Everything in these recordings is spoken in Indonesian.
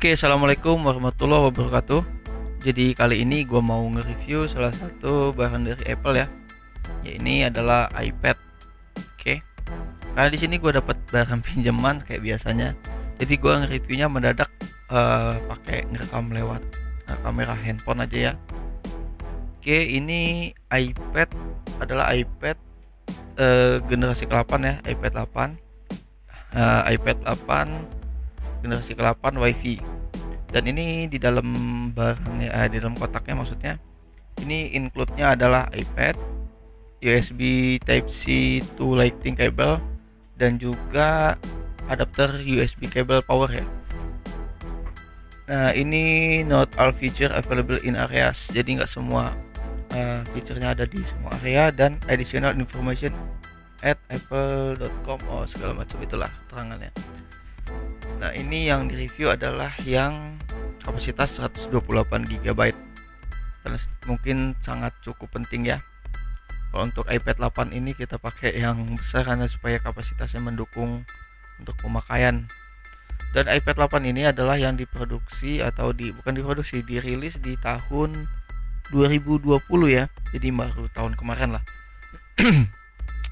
Oke, assalamualaikum warahmatullahi wabarakatuh. Jadi kali ini gue mau nge-review salah satu bahan dari Apple ya. Ya ini adalah iPad. Oke. Karena di sini gue dapat barang pinjaman kayak biasanya. Jadi gue nge-reviewnya mendadak pakai ngerekam lewat kamera handphone aja ya. Oke, ini iPad adalah iPad generasi ke-8 ya, iPad 8. iPad 8 generasi ke-8 WiFi. Dan ini di dalam barangnya, di dalam kotaknya maksudnya, ini include-nya adalah iPad, USB Type-C to Lightning cable, dan juga adapter USB cable power ya. Nah, ini not all feature available in areas. Jadi nggak semua feature-nya ada di semua area, dan additional information at apple.com segala macam itulah keterangannya. Nah, ini yang di review adalah yang kapasitas 128 GB, karena mungkin sangat cukup penting ya. Kalau untuk iPad 8 ini kita pakai yang besar karena supaya kapasitasnya mendukung untuk pemakaian. Dan iPad 8 ini adalah yang diproduksi atau bukan diproduksi, dirilis di tahun 2020 ya. Jadi baru tahun kemarin lah.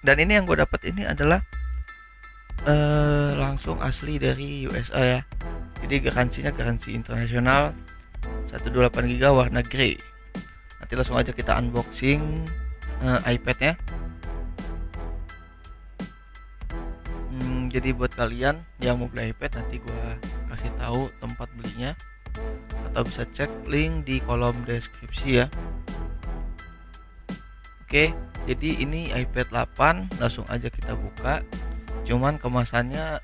Dan ini yang gue dapat ini adalah langsung asli dari USA ya. Jadi garansinya garansi internasional, 128 GB warna grey. Nanti langsung aja kita unboxing iPadnya. Jadi buat kalian yang mau beli iPad, nanti gua kasih tahu tempat belinya atau bisa cek link di kolom deskripsi ya. Oke, jadi ini iPad 8, langsung aja kita buka. Cuman kemasannya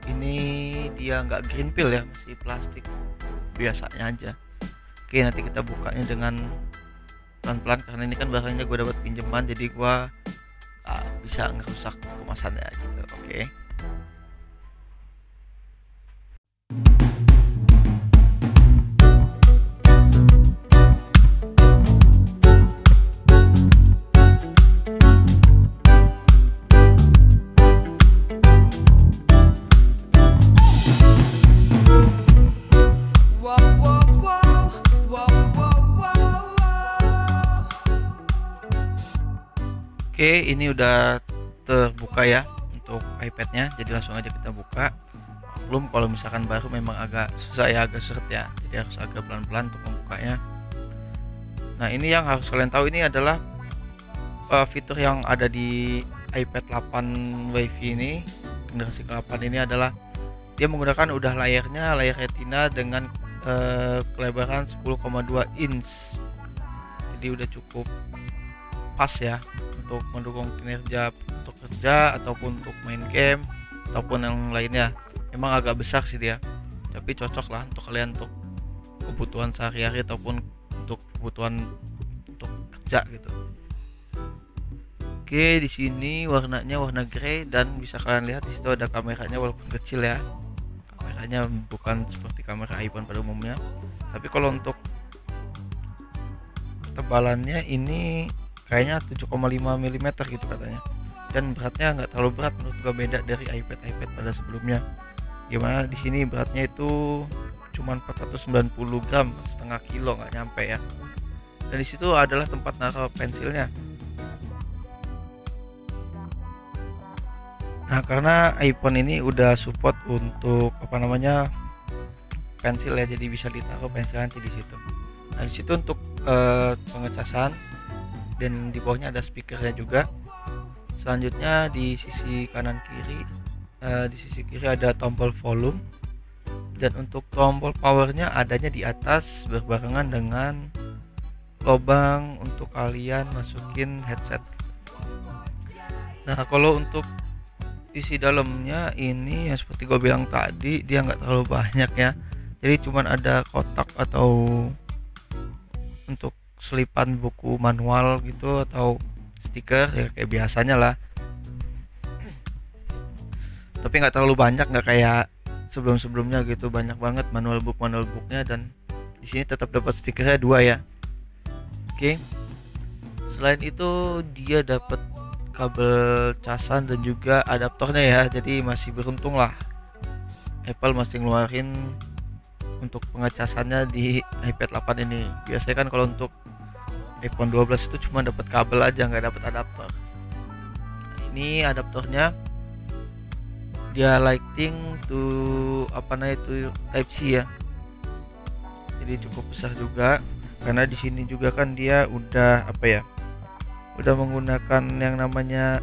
ini dia nggak green peel ya, masih plastik biasanya aja. Oke, nanti kita bukanya dengan pelan-pelan karena ini kan barangnya gue dapat pinjaman, jadi gue bisa ngerusak kemasannya gitu. Oke. Oke, ini udah terbuka ya untuk iPadnya, jadi langsung aja kita buka. Belum, kalau misalkan baru memang agak susah ya, agak seret ya, jadi harus agak pelan-pelan untuk membukanya. Nah, ini yang harus kalian tahu, ini adalah fitur yang ada di iPad 8 WiFi ini, generasi ke-8 ini adalah dia menggunakan layar Retina dengan kelebaran 10,2 inch. Jadi udah cukup pas ya untuk mendukung kinerja untuk kerja ataupun untuk main game ataupun yang lainnya. Memang agak besar sih dia, tapi cocok lah untuk kalian untuk kebutuhan sehari-hari ataupun untuk kebutuhan untuk kerja gitu. Oke, di sini warnanya warna grey dan bisa kalian lihat di situ ada kameranya walaupun kecil ya. Kameranya bukan seperti kamera iPhone pada umumnya. Tapi kalau untuk ketebalannya ini kayaknya 7,5 mm gitu katanya, dan beratnya nggak terlalu berat menurut gua, beda dari iPad pada sebelumnya. Gimana di sini beratnya itu cuma 490 gram, setengah kilo, nggak nyampe ya. Dan di situ adalah tempat naruh pensilnya. Nah, karena iPhone ini udah support untuk pensil ya, jadi bisa ditaruh pensil nanti di situ. Nah, di situ untuk pengecasan, dan di bawahnya ada speakernya juga. Selanjutnya di sisi kanan kiri, di sisi kiri ada tombol volume, dan untuk tombol powernya adanya di atas berbarengan dengan lubang untuk kalian masukin headset. Nah, kalau untuk isi dalamnya ini ya seperti gue bilang tadi, dia nggak terlalu banyak ya, jadi cuman ada kotak atau untuk selipan buku manual gitu atau stiker ya kayak biasanya lah, tapi nggak terlalu banyak, nggak kayak sebelumnya gitu banyak banget manual booknya. Dan di sini tetap dapat stikernya 2 ya. Oke, selain itu dia dapat kabel casan dan juga adaptornya ya, jadi masih beruntung lah Apple masih ngeluarin untuk pengecasannya di iPad 8 ini. Biasanya kan kalau untuk iPhone 12 itu cuma dapat kabel aja, nggak dapat adaptor. Ini adaptornya dia Lightning to Type C ya. Jadi cukup besar juga, karena di sini juga kan dia udah udah menggunakan yang namanya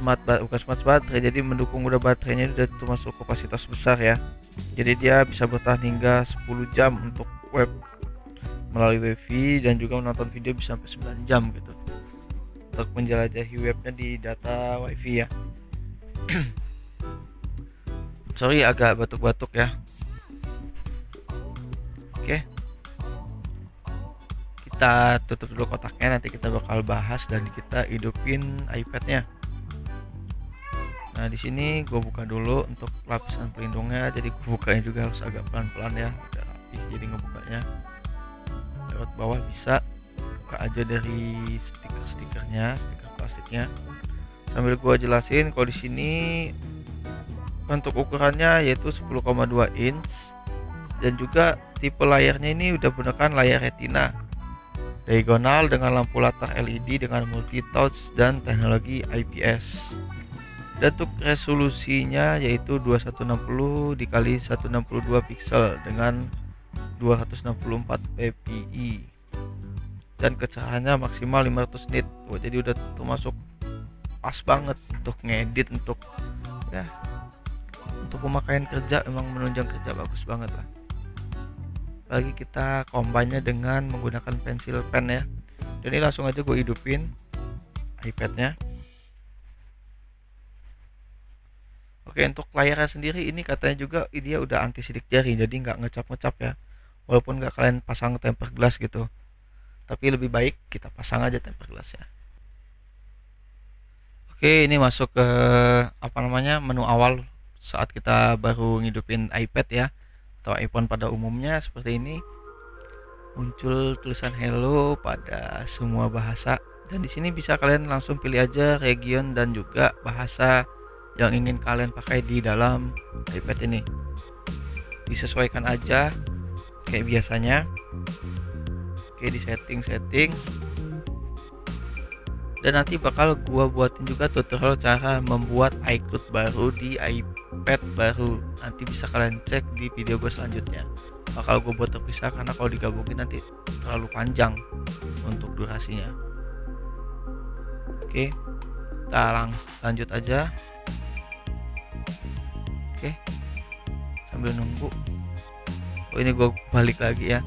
bukan smart baterai, jadi mendukung udah baterainya udah termasuk kapasitas besar ya. Jadi dia bisa bertahan hingga 10 jam untuk web melalui WiFi, dan juga menonton video bisa sampai 9 jam gitu untuk menjelajahi webnya di data WiFi ya. Sorry agak batuk-batuk ya. Oke, kita tutup dulu kotaknya, nanti kita bakal bahas dan kita hidupin iPadnya. Nah di sini gue buka dulu untuk lapisan pelindungnya, jadi gue bukanya juga harus agak pelan-pelan ya, agak rapih. Jadi ngebukanya lewat bawah bisa, buka aja dari stiker plastiknya. Sambil gue jelasin, kalau di sini untuk ukurannya yaitu 10,2 inch, dan juga tipe layarnya ini udah menggunakan layar Retina diagonal dengan lampu latar LED dengan multi touch dan teknologi IPS. Dan untuk resolusinya yaitu 2160 x 162 pixel dengan 264 ppi, dan kecerahannya maksimal 500 nit. Jadi udah termasuk pas banget untuk ngedit, untuk pemakaian kerja, emang menunjang kerja bagus banget lah. Lagi kita combine-nya dengan menggunakan pensil pen ya. Dan ini langsung aja gue hidupin iPadnya. Oke, untuk layarnya sendiri ini katanya juga dia udah anti sidik jari, jadi nggak ngecap-ngecap ya. Walaupun nggak kalian pasang tempered glass gitu, tapi lebih baik kita pasang aja tempered glassnya. Oke, ini masuk ke menu awal saat kita baru ngidupin iPad ya, atau iPhone pada umumnya. Seperti ini muncul tulisan hello pada semua bahasa, dan di sini bisa kalian langsung pilih aja region dan juga bahasa yang ingin kalian pakai di dalam iPad ini. Disesuaikan aja kayak biasanya. Oke, di setting, dan nanti bakal gua buatin juga tutorial cara membuat iCloud baru di iPad baru. Nanti bisa kalian cek di video gue selanjutnya. Bakal gue buat terpisah karena kalau digabungin nanti terlalu panjang untuk durasinya. Oke, kita lanjut aja. Oke, sambil nunggu. Ini gue balik lagi ya.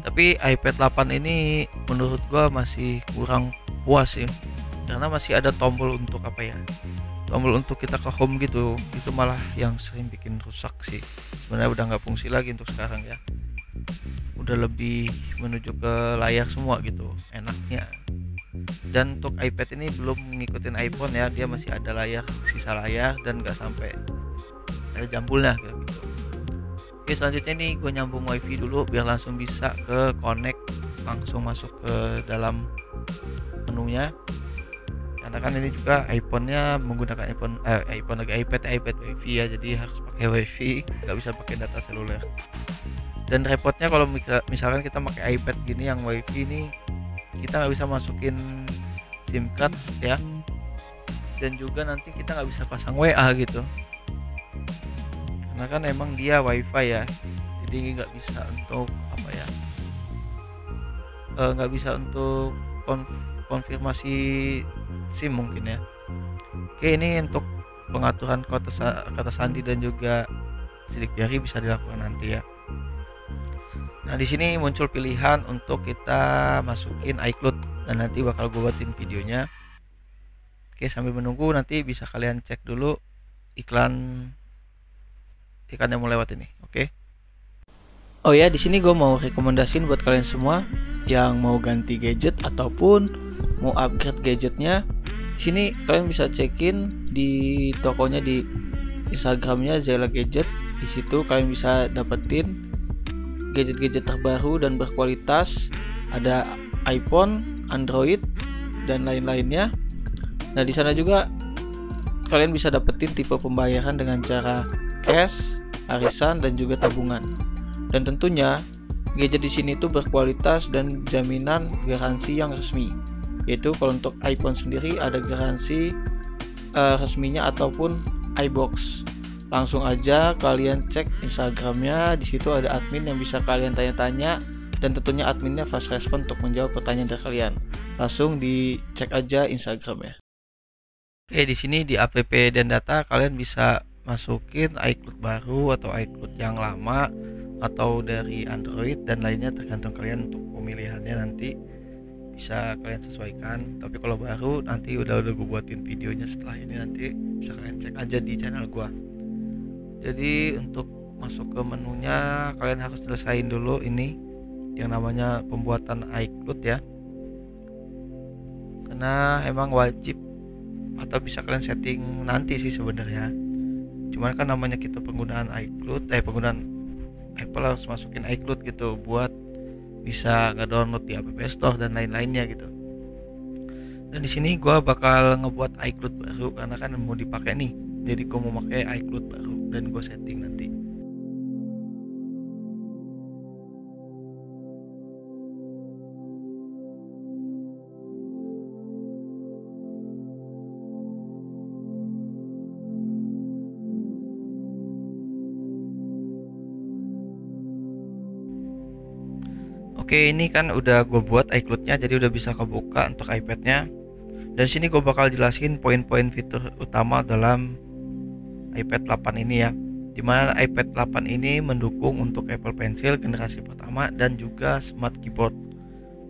Tapi iPad 8 ini menurut gue masih kurang puas sih, karena masih ada tombol untuk tombol untuk kita ke home gitu. Itu malah yang sering bikin rusak sih. Sebenarnya udah nggak fungsi lagi untuk sekarang ya. Udah lebih menuju ke layar semua gitu enaknya. Dan untuk iPad ini belum ngikutin iPhone ya, dia masih ada sisa layar dan nggak sampai ada jambulnya gitu. Oke, selanjutnya nih gue nyambung WiFi dulu biar langsung bisa ke connect, langsung masuk ke dalam menunya. Karena kan ini juga iPhone-nya menggunakan iPad WiFi ya, jadi harus pakai WiFi, nggak bisa pakai data seluler. Dan repotnya kalau misalkan kita pakai iPad gini yang WiFi ini, kita nggak bisa masukin SIM card ya, dan juga nanti kita nggak bisa pasang WA gitu, karena kan emang dia WiFi ya, jadi nggak bisa untuk nggak bisa untuk konfirmasi SIM mungkin ya. Oke, ini untuk pengaturan kata sandi dan juga sidik jari bisa dilakukan nanti ya. Nah di sini muncul pilihan untuk kita masukin iCloud, dan nanti bakal gue buatin videonya. Oke, sambil menunggu nanti bisa kalian cek dulu iklan yang mau lewat ini. Oke. Oh ya, di sini gue mau rekomendasiin buat kalian semua yang mau ganti gadget ataupun mau upgrade gadgetnya. Di sini kalian bisa cekin di tokonya di Instagramnya Zela Gadget. Di situ kalian bisa dapetin gadget-gadget terbaru dan berkualitas. Ada iPhone, Android, dan lain-lainnya. Nah di sana juga kalian bisa dapetin tipe pembayaran dengan cara cash, arisan, dan juga tabungan. Dan tentunya gadget di sini tuh berkualitas dan jaminan garansi yang resmi. Yaitu kalau untuk iPhone sendiri ada garansi resminya ataupun iBox. Langsung aja kalian cek Instagramnya, di situ ada admin yang bisa kalian tanya-tanya, dan tentunya adminnya fast respon untuk menjawab pertanyaan dari kalian. Langsung dicek aja Instagramnya. Oke, di sini di app dan data kalian bisa masukin iCloud baru atau iCloud yang lama atau dari Android dan lainnya, tergantung kalian untuk pemilihannya nanti bisa kalian sesuaikan. Tapi kalau baru nanti udah gue buatin videonya setelah ini, nanti bisa kalian cek aja di channel gua. Jadi untuk masuk ke menunya kalian harus selesain dulu ini yang namanya pembuatan iCloud ya, karena emang wajib, atau bisa kalian setting nanti sih sebenarnya. Cuman kan namanya kita penggunaan iCloud, penggunaan Apple harus masukin iCloud gitu buat bisa nge-download di App Store dan lain-lainnya gitu. Dan di sini gua bakal ngebuat iCloud baru karena kan mau dipakai nih. Jadi gua mau pakai iCloud baru dan gua setting nanti. Oke, ini kan udah gue buat iCloud-nya, jadi udah bisa kebuka untuk iPad-nya. Dan sini gue bakal jelasin poin-poin fitur utama dalam iPad 8 ini ya. Dimana iPad 8 ini mendukung untuk Apple Pencil generasi pertama dan juga Smart Keyboard.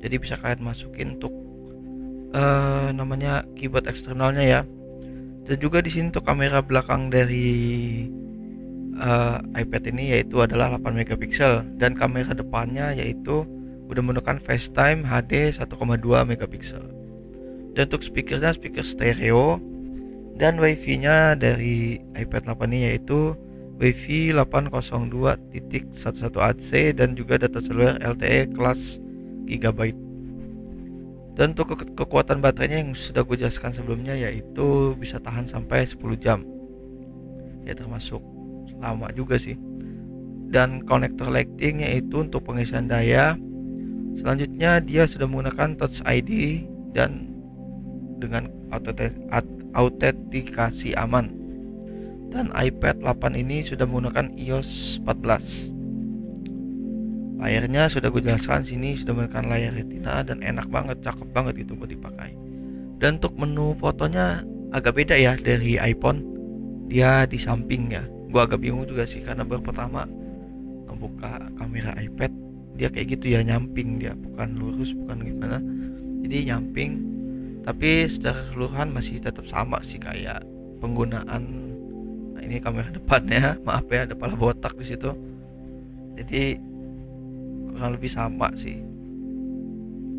Jadi bisa kalian masukin untuk namanya keyboard eksternalnya ya. Dan juga di sini tuh kamera belakang dari iPad ini yaitu adalah 8 megapiksel, dan kamera depannya yaitu udah menggunakan FaceTime HD 1,2 megapiksel. Dan untuk speakernya speaker stereo, dan WiFi-nya dari iPad 8 ini yaitu WiFi 802.11ac dan juga data seluler LTE kelas GB. Dan untuk kekuatan baterainya yang sudah gue jelaskan sebelumnya yaitu bisa tahan sampai 10 jam. Ya termasuk lama juga sih. Dan konektor Lightning yaitu untuk pengisian daya. Selanjutnya dia sudah menggunakan Touch ID dan dengan autentikasi aman. Dan iPad 8 ini sudah menggunakan iOS 14. Layarnya sudah gue jelaskan, sini sudah menggunakan layar Retina dan enak banget, cakep banget gitu buat dipakai. Dan untuk menu fotonya agak beda ya dari iPhone. Dia di samping ya. Gue agak bingung juga sih karena baru pertama membuka kamera iPad, dia kayak gitu ya, nyamping, dia bukan lurus, bukan gimana, jadi nyamping. Tapi secara keseluruhan masih tetap sama sih kayak penggunaan. Nah ini kamera depannya, maaf ya ada pala botak di situ, jadi kurang lebih sama sih,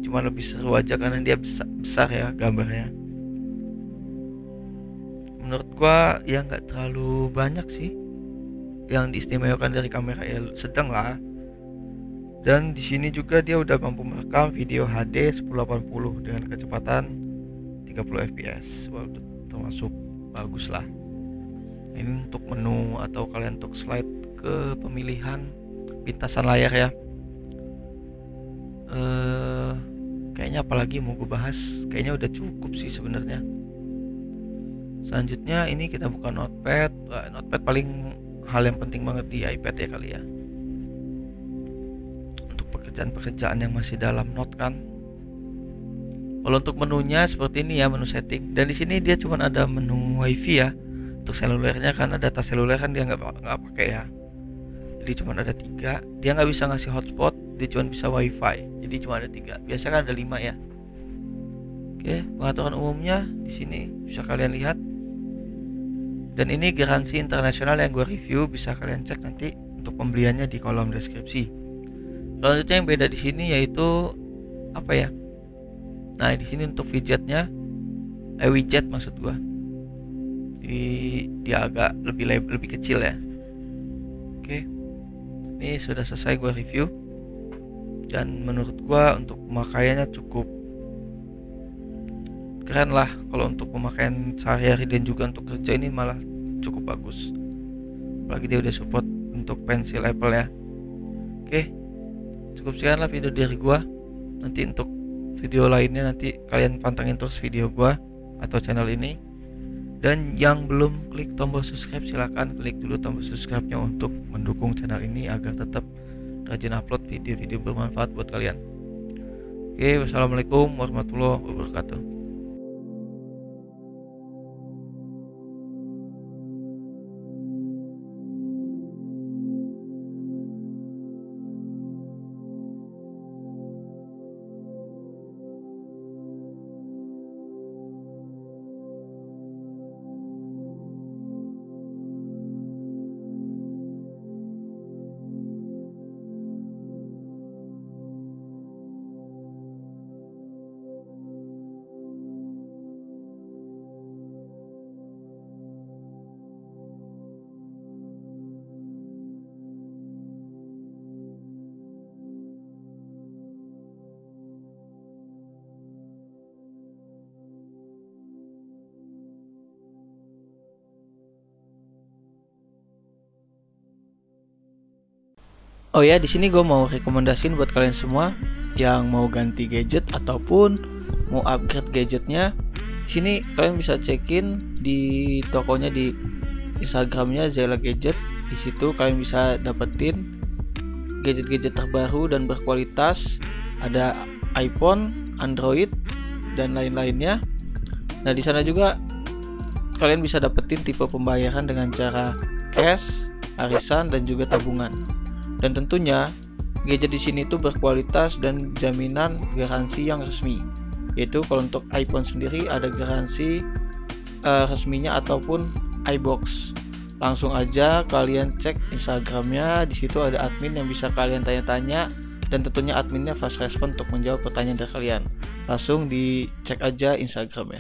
cuma lebih seru aja karena dia besar ya gambarnya. Menurut gua ya nggak terlalu banyak sih yang diistimewakan dari kamera, sedang lah. Dan di sini juga dia udah mampu merekam video HD 1080 dengan kecepatan 30 fps. Wah, termasuk bagus lah. Ini untuk menu atau kalian untuk slide ke pemilihan pintasan layar ya. Kayaknya apalagi mau gue bahas, kayaknya udah cukup sih sebenarnya. Selanjutnya ini kita buka notepad. Notepad paling hal yang penting banget di iPad ya kali ya, untuk pekerjaan-pekerjaan yang masih dalam note kan. Kalau untuk menunya seperti ini ya, menu setting. Dan di sini dia cuma ada menu WiFi ya untuk selulernya, karena data seluler kan dia nggak pakai ya. Jadi cuma ada 3. Dia nggak bisa ngasih hotspot, dia cuma bisa WiFi. Jadi cuma ada 3. Biasanya kan ada 5 ya. Oke, pengaturan umumnya di sini bisa kalian lihat. Dan ini garansi internasional yang gue review, bisa kalian cek nanti untuk pembeliannya di kolom deskripsi. Selanjutnya yang beda di sini yaitu apa ya? Nah, di sini untuk widgetnya, widget maksud gue, dia agak lebih kecil ya. Oke, ini sudah selesai gue review. Dan menurut gue untuk pemakaiannya cukup keren lah. Kalau untuk pemakaian sehari-hari dan juga untuk kerja ini malah cukup bagus, apalagi dia udah support untuk pensil Apple ya. Oke, cukup sekian lah video dari gua. Nanti untuk video lainnya nanti kalian pantengin terus video gua atau channel ini. Dan yang belum klik tombol subscribe, silahkan klik dulu tombol subscribe-nya untuk mendukung channel ini agar tetap rajin upload video-video bermanfaat buat kalian. Oke, wassalamualaikum warahmatullahi wabarakatuh. Oh ya, di sini gue mau rekomendasiin buat kalian semua yang mau ganti gadget ataupun mau upgrade gadgetnya. Di sini kalian bisa cekin di tokonya di Instagramnya Zela Gadget. Di situ kalian bisa dapetin gadget-gadget terbaru dan berkualitas. Ada iPhone, Android, dan lain-lainnya. Nah, di sana juga kalian bisa dapetin tipe pembayaran dengan cara cash, arisan, dan juga tabungan. Dan tentunya gadget di sini tuh berkualitas dan jaminan garansi yang resmi. Yaitu kalau untuk iPhone sendiri ada garansi resminya ataupun iBox. Langsung aja kalian cek Instagramnya, di situ ada admin yang bisa kalian tanya-tanya dan tentunya adminnya fast respon untuk menjawab pertanyaan dari kalian. Langsung dicek aja Instagramnya.